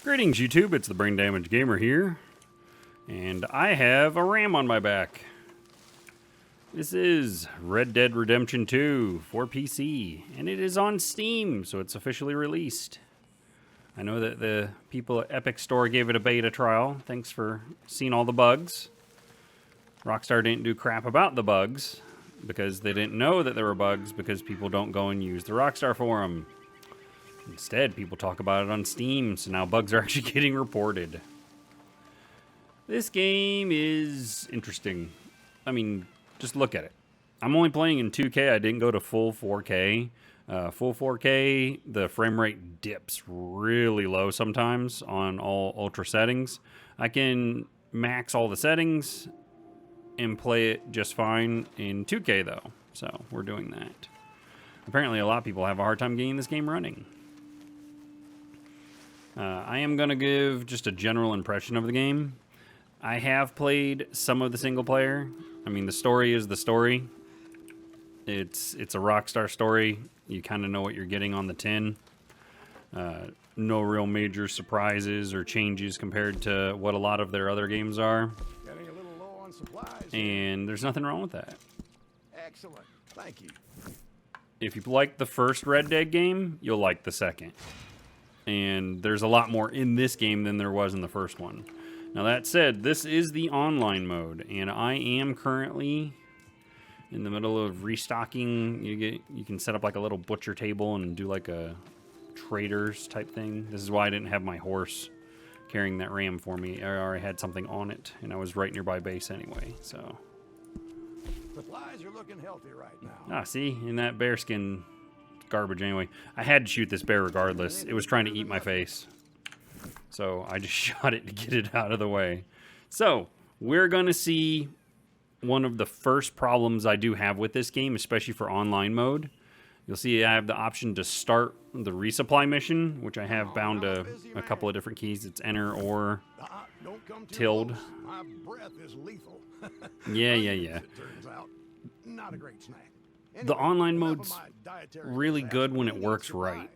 Greetings, YouTube. It's the Brain Damage Gamer here, and I have a ram on my back. This is Red Dead Redemption 2 for PC, and it is on Steam, so it's officially released. I know that the people at Epic Store gave it a beta trial. Thanks for seeing all the bugs. Rockstar didn't do crap about the bugs, because they didn't know that there were bugs, because people don't go and use the Rockstar forum. Instead, people talk about it on Steam, so now bugs are actually getting reported. This game is interesting. I mean, just look at it. I'm only playing in 2K. I didn't go to full 4K. Full 4K, the frame rate dips really low sometimes on all ultra settings. I can max all the settings and play it just fine in 2K, though. So, we're doing that. Apparently, a lot of people have a hard time getting this game running. I am going to give just a general impression of the game. I have played some of the single player. I mean, the story is the story. It's a Rockstar story. You kind of know what you're getting on the tin. No real major surprises or changes compared to what a lot of their other games are. Getting a little low on supplies. And there's nothing wrong with that. Excellent. Thank you. If you like the first Red Dead game, you'll like the second. And there's a lot more in this game than there was in the first one. Now that said, this is the online mode, and I am currently in the middle of restocking. You can set up like a little butcher table and do like a traders type thing. This is why I didn't have my horse carrying that ram for me. I already had something on it, and I was right nearby base anyway, so. Supplies are looking healthy right now. Ah, see? In that bearskin garbage anyway. I had to shoot this bear regardless. It was trying to eat my face. So I just shot it to get it out of the way. So we're going to see one of the first problems I do have with this game, especially for online mode. You'll see I have the option to start the resupply mission, which I have bound to a couple of different keys. It's enter or tilde. My breath is lethal. Yeah. It turns out, not a great snack. The online mode's really good when it works right.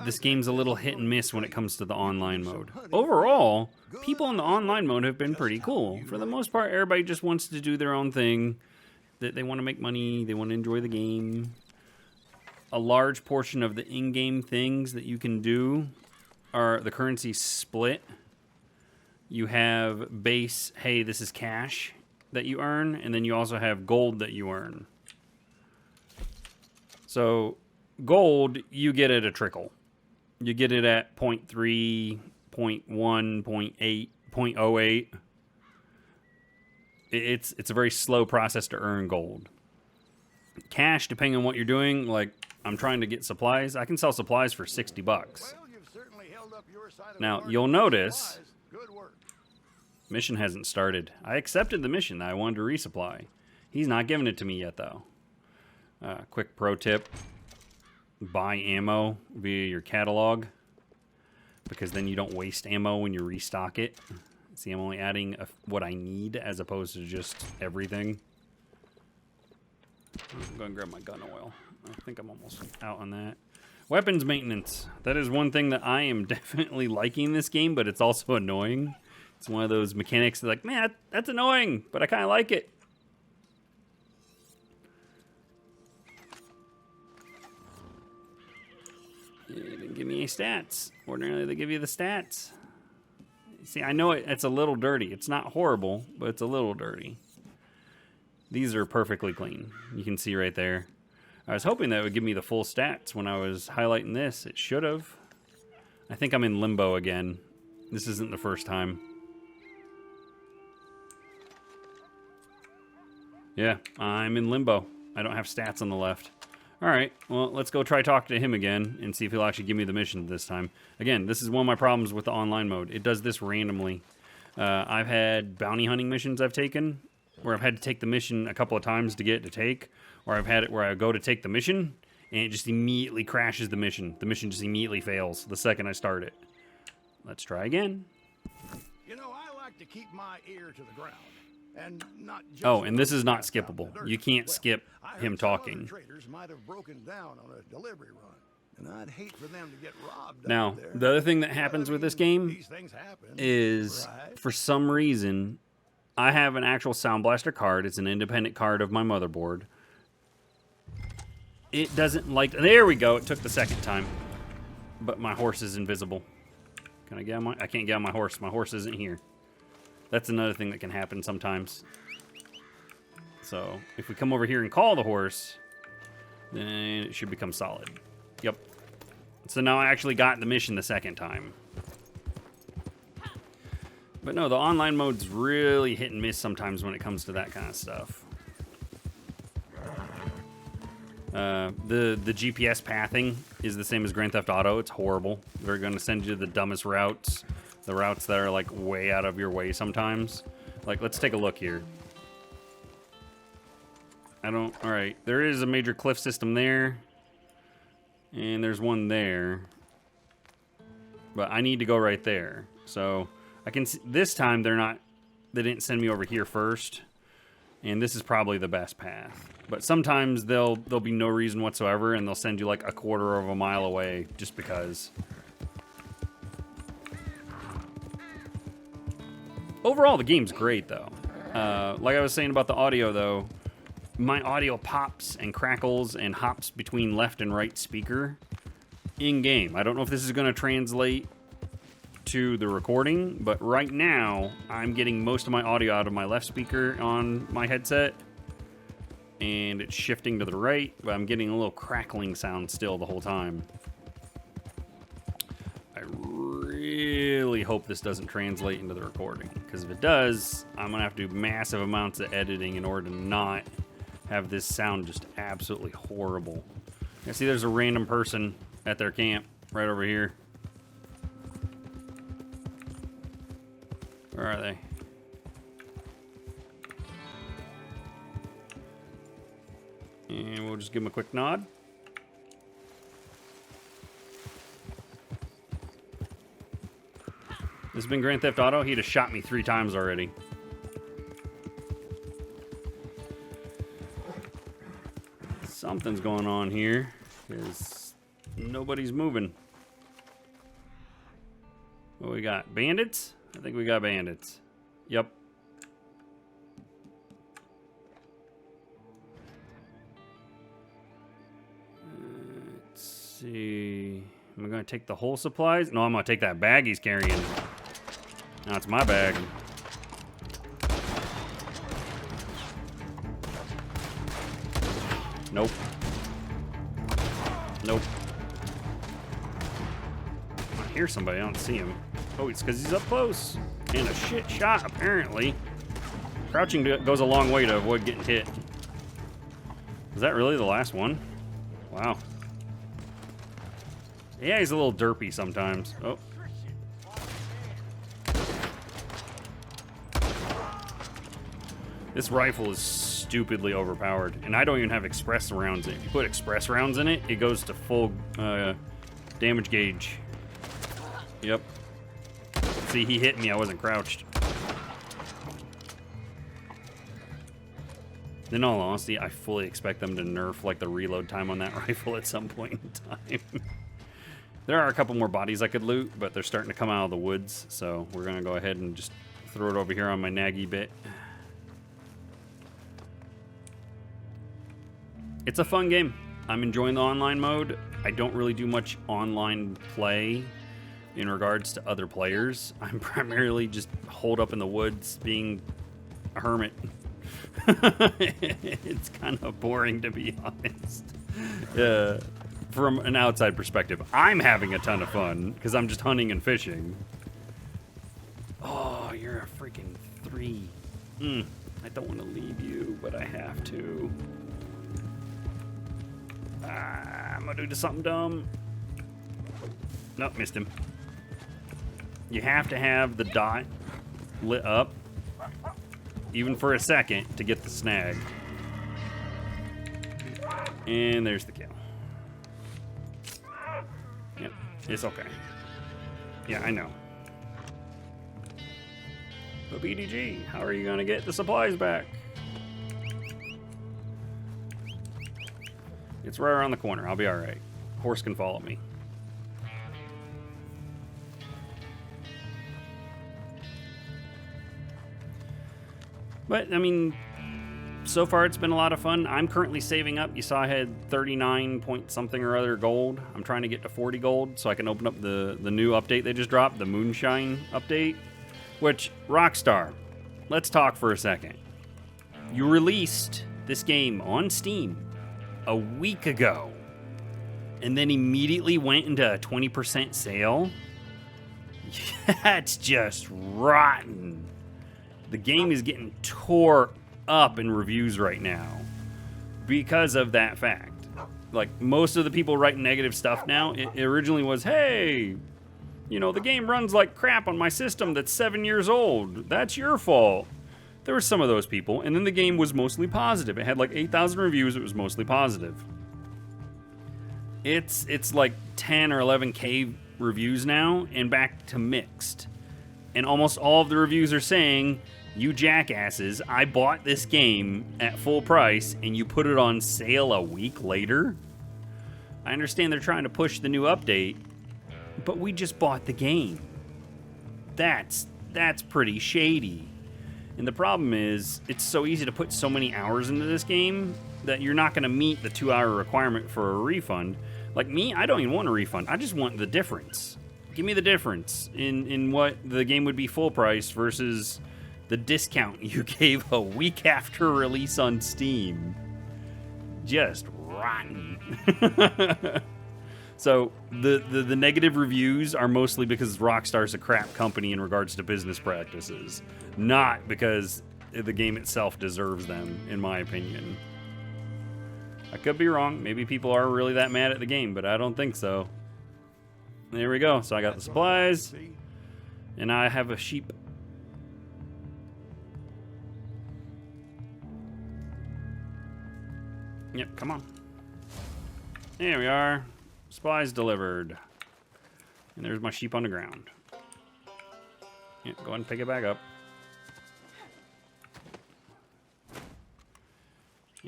This game's a little hit and miss when it comes to the online mode. Overall, people in the online mode have been pretty cool. For the most part, everybody just wants to do their own thing. They want to make money, they want to enjoy the game. A large portion of the in-game things that you can do are the currency split. You have base, hey, this is cash that you earn, and then you also have gold that you earn. So, gold, you get at a trickle. You get it at 0.3, 0.1, 0.8, 0.08. It's a very slow process to earn gold. Cash, depending on what you're doing, like I'm trying to get supplies, I can sell supplies for $60. Well, you've certainly held up your side of the Now, bargain you'll with notice, supplies. Good work. mission hasn't started. I accepted the mission that I wanted to resupply. He's not giving it to me yet, though. Quick pro tip. Buy ammo via your catalog, because then you don't waste ammo when you restock it. See, I'm only adding what I need as opposed to just everything. I'm going to grab my gun oil. I think I'm almost out on that. Weapons maintenance. That is one thing that I am definitely liking in this game, but it's also annoying. It's one of those mechanics that, like, man, that's annoying, but I kind of like it. They didn't give me any stats. Ordinarily, they give you the stats. See, I know it's a little dirty. It's not horrible, but it's a little dirty. These are perfectly clean. You can see right there. I was hoping that it would give me the full stats when I was highlighting this. It should have. I think I'm in limbo again. This isn't the first time. Yeah, I'm in limbo. I don't have stats on the left. Alright, well, let's go try talk to him again and see if he'll actually give me the mission this time. Again, this is one of my problems with the online mode. It does this randomly. I've had bounty hunting missions I've taken where I've had to take the mission a couple of times to get it to take, or I've had it where I go to take the mission and it just immediately crashes the mission. The mission just immediately fails the second I start it. Let's try again. You know, I like to keep my ear to the ground. And not just oh, and this is not skippable. You can't skip him talking. Traders might have broken down on a delivery run. And I'd hate for them to get robbed. Now, out there. the other thing that happens with this game These things happen, is, right? for some reason, I have an actual Sound Blaster card. It's an independent card of my motherboard. It doesn't like... There we go. It took the second time. But my horse is invisible. Can I get on my... I can't get on my horse. My horse isn't here. That's another thing that can happen sometimes. So, if we come over here and call the horse, then it should become solid. Yep. So now I actually got the mission the second time. But no, the online mode's really hit and miss sometimes when it comes to that kind of stuff. The GPS pathing is the same as Grand Theft Auto. It's horrible. They're going to send you the dumbest routes. The routes that are like way out of your way sometimes. Like, let's take a look here. Alright, there is a major cliff system there. And there's one there. But I need to go right there. So, I can see, this time they didn't send me over here first. And this is probably the best path. But sometimes there'll be no reason whatsoever and they'll send you like a quarter of a mile away just because. Overall, the game's great though. Like I was saying about the audio though, my audio pops and crackles and hops between left and right speaker in game. I don't know if this is going to translate to the recording, but right now I'm getting most of my audio out of my left speaker on my headset and it's shifting to the right, but I'm getting a little crackling sound still the whole time. I really hope this doesn't translate into the recording, because if it does, I'm gonna have to do massive amounts of editing in order to not have this sound just absolutely horrible. I see there's a random person at their camp right over here. Where are they? And we'll just give them a quick nod. This has been Grand Theft Auto. He'd have shot me 3 times already. Something's going on here, because nobody's moving. What we got? Bandits? I think we got bandits. Yep. Let's see. Am I going to take the whole supplies? No, I'm going to take that bag he's carrying. Now it's my bag. Nope. Nope. I hear somebody. I don't see him. Oh, it's because he's up close. And a shit shot, apparently. Crouching goes a long way to avoid getting hit. Is that really the last one? Wow. Yeah, he's a little derpy sometimes. Oh. This rifle is stupidly overpowered, and I don't even have express rounds in it. If you put express rounds in it, it goes to full damage gauge. Yep. See, he hit me. I wasn't crouched. In all honesty, I fully expect them to nerf like the reload time on that rifle at some point in time. There are a couple more bodies I could loot, but they're starting to come out of the woods, so we're going to go ahead and just throw it over here on my naggy bit. It's a fun game. I'm enjoying the online mode. I don't really do much online play in regards to other players. I'm primarily just holed up in the woods being a hermit. It's kind of boring, to be honest. From an outside perspective, I'm having a ton of fun because I'm just hunting and fishing. Oh, you're a freaking 3. I don't want to leave you, but I have to. I'm gonna do something dumb. Nope, missed him. You have to have the dot lit up, even for a second, to get the snag. And there's the kill. Yep, it's okay. Yeah, I know. But BDG, how are you gonna get the supplies back? It's right around the corner. I'll be all right. horse can follow me. But, I mean, so far it's been a lot of fun. I'm currently saving up. You saw I had 39 point something or other gold. I'm trying to get to 40 gold so I can open up the new update they just dropped, the Moonshine update. Which, Rockstar, let's talk for a second. You released this game on Steam a week ago and then immediately went into a 20% sale. That's just rotten. The game is getting tore up in reviews right now because of that fact. Like, most of the people writing negative stuff now, it originally was, hey, you know, the game runs like crap on my system that's 7 years old. That's your fault. There were some of those people, and then the game was mostly positive. It had like 8,000 reviews. It was mostly positive. It's like 10 or 11K reviews now, and back to mixed. And almost all of the reviews are saying, you jackasses, I bought this game at full price, and you put it on sale a week later? I understand they're trying to push the new update, but we just bought the game. That's pretty shady. And the problem is, it's so easy to put so many hours into this game that you're not going to meet the 2-hour requirement for a refund. Like me, I don't even want a refund. I just want the difference. Give me the difference in what the game would be full price versus the discount you gave a week after release on Steam. Just rotten. So the negative reviews are mostly because Rockstar's a crap company in regards to business practices, not because the game itself deserves them, in my opinion. I could be wrong. Maybe people are really that mad at the game, but I don't think so. There we go. So I got the supplies, and I have a sheep. Yep, come on. There we are. Supplies delivered. And there's my sheep on the ground. Yep, go ahead and pick it back up.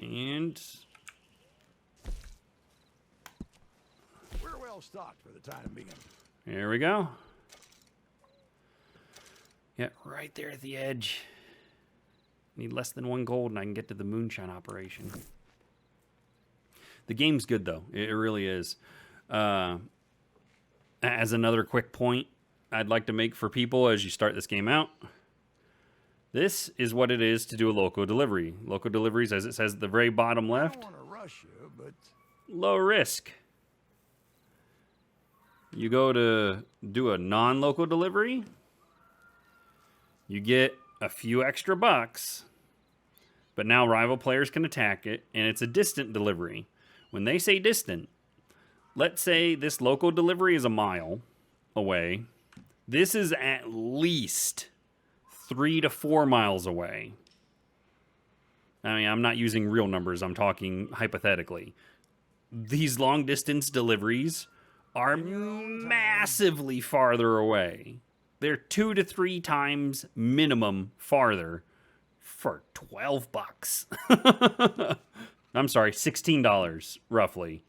And We're well stocked for the time being. here we go. Yep, right there at the edge. Need less than 1 gold and I can get to the moonshine operation. The game's good, though. It really is. As another quick point I'd like to make for people as you start this game out, this is what it is to do a local delivery. Local deliveries, as it says at the very bottom I left, don't want to rush you, but low risk. You go to do a non-local delivery, you get a few extra bucks, but now rival players can attack it, and it's a distant delivery. When they say distant, let's say this local delivery is a mile away. This is at least 3 to 4 miles away. I mean, I'm not using real numbers. I'm talking hypothetically. These long distance deliveries are massively farther away. They're 2 to 3 times minimum farther for 12 bucks. I'm sorry, $16 roughly.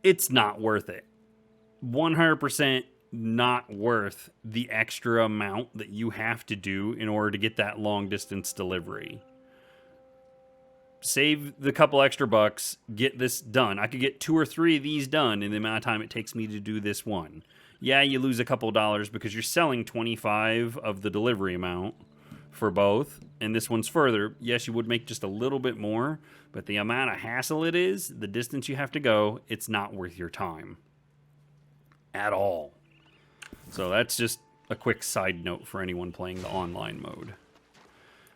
It's not worth it. 100% not worth the extra amount that you have to do in order to get that long distance delivery. Save the couple extra bucks, get this done. I could get 2 or 3 of these done in the amount of time it takes me to do this one. Yeah, you lose a couple dollars because you're selling 25 of the delivery amount for both, and this one's further. Yes, you would make just a little bit more, but the amount of hassle it is, the distance you have to go, it's not worth your time at all. So that's just a quick side note for anyone playing the online mode.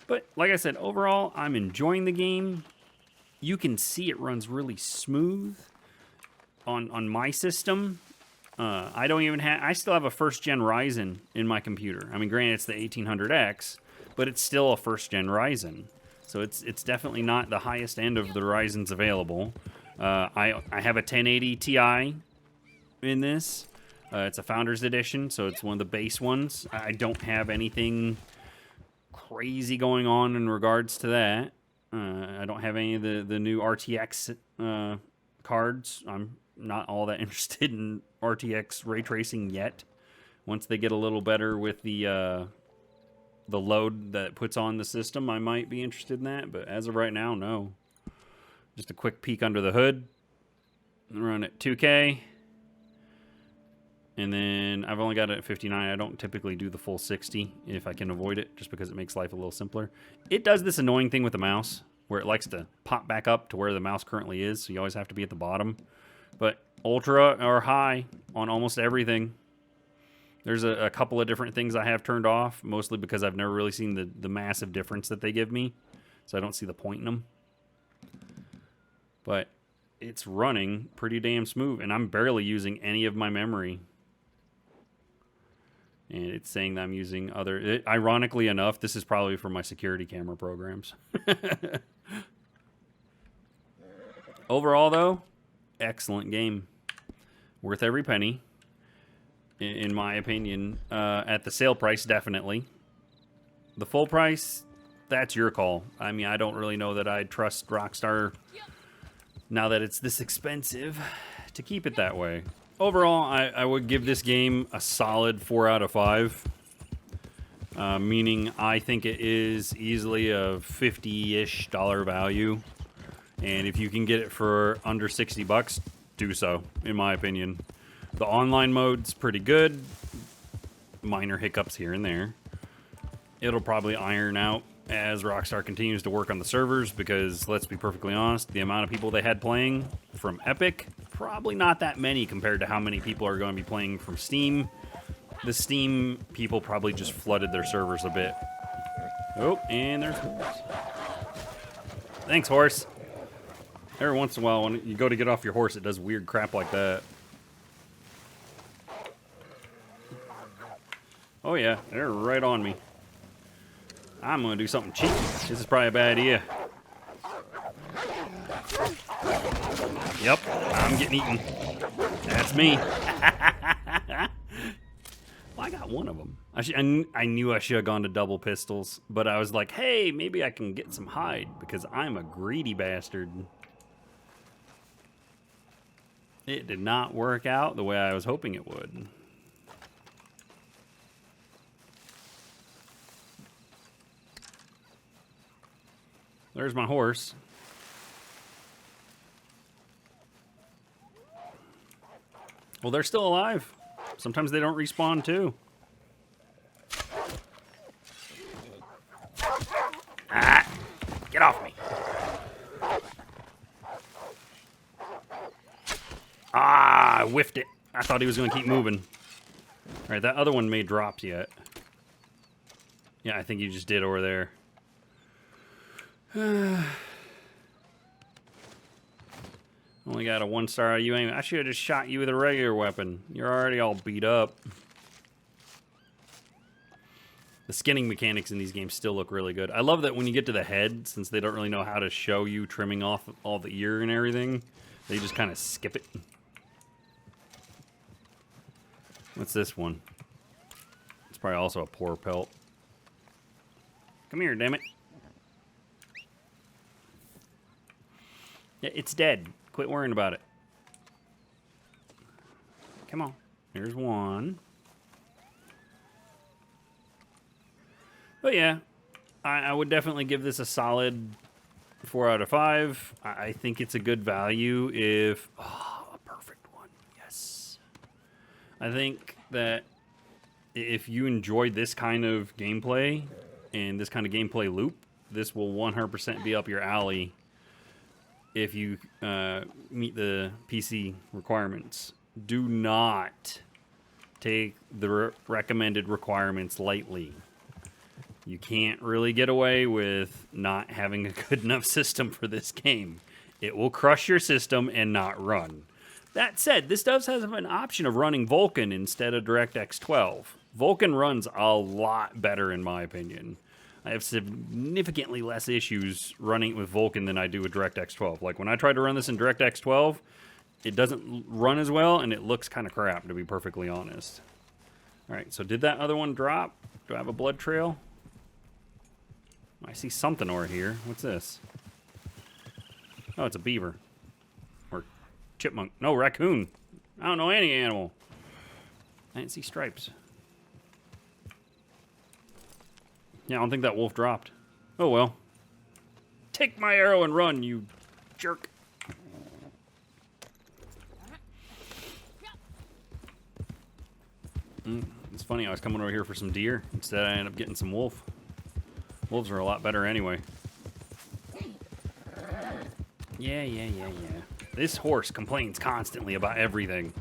But like I said, overall, I'm enjoying the game. You can see it runs really smooth on my system. I don't even have. I still have a first-gen Ryzen in my computer. I mean, granted, it's the 1800X, but it's still a first-gen Ryzen. So it's definitely not the highest end of the Ryzens available. I have a 1080 Ti in this. It's a Founders Edition, so it's one of the base ones. I don't have anything crazy going on in regards to that. I don't have any of the new RTX cards. I'm not all that interested in RTX ray tracing yet. Once they get a little better with the load that it puts on the system, I might be interested in that. But as of right now, no. Just a quick peek under the hood. Run at 2K. And then I've only got it at 59. I don't typically do the full 60 if I can avoid it, just because it makes life a little simpler. It does this annoying thing with the mouse, where it likes to pop back up to where the mouse currently is, so you always have to be at the bottom. But ultra or high on almost everything. There's a couple of different things I have turned off, mostly because I've never really seen the massive difference that they give me, so I don't see the point in them. But it's running pretty damn smooth, and I'm barely using any of my memory. And it's saying that I'm using other... ironically enough, this is probably for my security camera programs. Overall, though, excellent game. Worth every penny, in my opinion. At the sale price, definitely. The full price, that's your call. I mean, I don't really know that I'd trust Rockstar, now that it's this expensive, to keep it that way. Overall, I would give this game a solid 4 out of 5. Meaning I think it is easily a $50-ish value. And if you can get it for under 60 bucks, do so, in my opinion. The online mode's pretty good. Minor hiccups here and there. It'll probably iron out as Rockstar continues to work on the servers, because let's be perfectly honest, the amount of people they had playing from Epic, probably not that many compared to how many people are going to be playing from Steam. The Steam people probably just flooded their servers a bit. Oh, and there's horse. Thanks, horse. Every once in a while, when you go to get off your horse, it does weird crap like that. Oh yeah, they're right on me. I'm gonna do something cheeky. This is probably a bad idea. Yep, I'm getting eaten. That's me. Well, I got one of them. I knew I should have gone to double pistols, but I was like, hey, maybe I can get some hide, because I'm a greedy bastard. It did not work out the way I was hoping it would. There's my horse. Well, they're still alive. Sometimes they don't respawn too. Ah! Get off me. Ah, I whiffed it. I thought he was going to keep moving. All right, that other one may drop yet. Yeah, I think you just did over there. Only got a 1-star out of you anyway. I should have just shot you with a regular weapon. You're already all beat up. The skinning mechanics in these games still look really good. I love that when you get to the head, since they don't really know how to show you trimming off all the ear and everything, they just kind of skip it. What's this one? It's probably also a poor pelt. Come here, damn it. Yeah, it's dead. Quit worrying about it. Come on. Here's one. But yeah, I would definitely give this a solid 4 out of 5. I think it's a good value if... Oh, a perfect one. Yes. I think that if you enjoy this kind of gameplay and this kind of gameplay loop, this will 100% be up your alley if you meet the PC requirements. Do not take the recommended requirements lightly. You can't really get away with not having a good enough system for this game. It will crush your system and not run. That said, this does have an option of running Vulkan instead of DirectX 12. Vulkan runs a lot better in my opinion. I have significantly less issues running it with Vulkan than I do with DirectX 12. Like when I tried to run this in DirectX 12, it doesn't run as well and it looks kind of crap, to be perfectly honest. All right, so did that other one drop? Do I have a blood trail? I see something over here. What's this? Oh, it's a beaver. Or chipmunk. No, raccoon. I don't know any animal. I didn't see stripes. Yeah, I don't think that wolf dropped. Oh well. Take my arrow and run, you jerk. It's funny, I was coming over here for some deer. Instead, I ended up getting some wolf. Wolves are a lot better anyway. Yeah. This horse complains constantly about everything.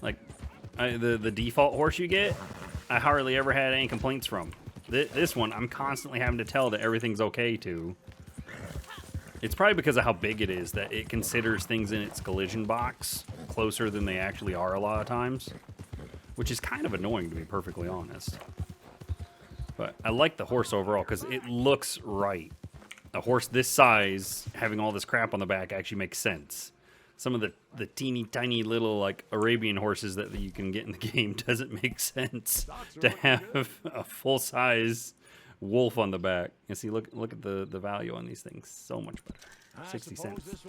Like, the default horse you get, I hardly ever had any complaints from. This one, I'm constantly having to tell that everything's okay to. It's probably because of how big it is that it considers things in its collision box closer than they actually are a lot of times. Which is kind of annoying, to be perfectly honest. But I like the horse overall because it looks right. A horse this size, having all this crap on the back, actually makes sense. Some of the teeny tiny little like Arabian horses that you can get in the game doesn't make sense to have a full size wolf on the back. You see, look at the value on these things. So much better. 60 cents.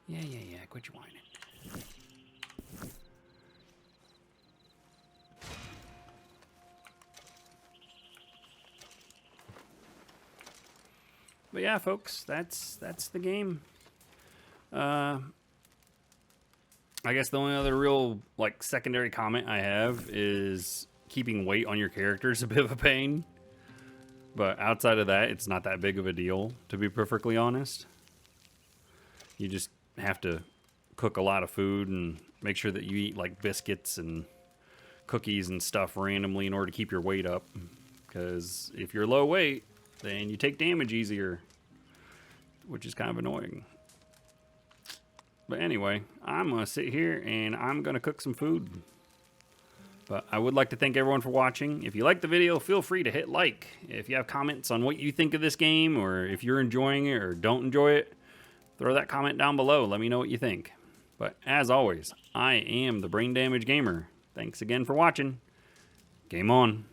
Yeah. Quit your whining. But yeah, folks, that's the game. I guess the only other real like secondary comment I have is keeping weight on your character is a bit of a pain. But outside of that, it's not that big of a deal, to be perfectly honest. You just have to cook a lot of food and make sure that you eat like biscuits and cookies and stuff randomly in order to keep your weight up. Because if you're low weight, then you take damage easier, which is kind of annoying. But anyway, I'm going to sit here and I'm going to cook some food. But I would like to thank everyone for watching. If you liked the video, feel free to hit like. If you have comments on what you think of this game, or if you're enjoying it or don't enjoy it, throw that comment down below. Let me know what you think. But as always, I am the Brain Damage Gamer. Thanks again for watching. Game on.